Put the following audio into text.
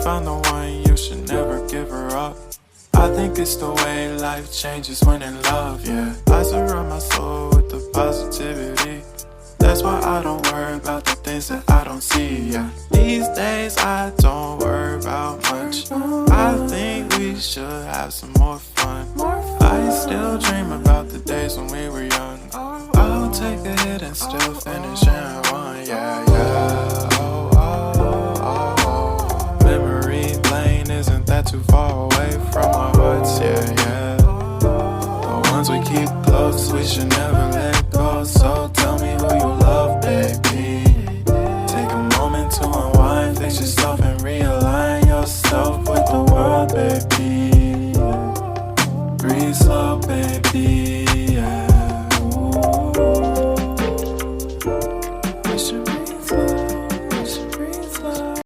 found the one, you should never give her up. I think it's the way life changes when in love, yeah. I surround my soul with the positivity. That's why I don't worry about the things that I don't see, yeah. These days I don't worry about much. I think we should have some more fun. I still dream about the days when we were young. I'll take a hit and still finish in one, yeah, yeah. Oh, oh, oh, oh. Memory lane, isn't that too far away from our hearts, yeah, yeah. The ones we keep close, we should never let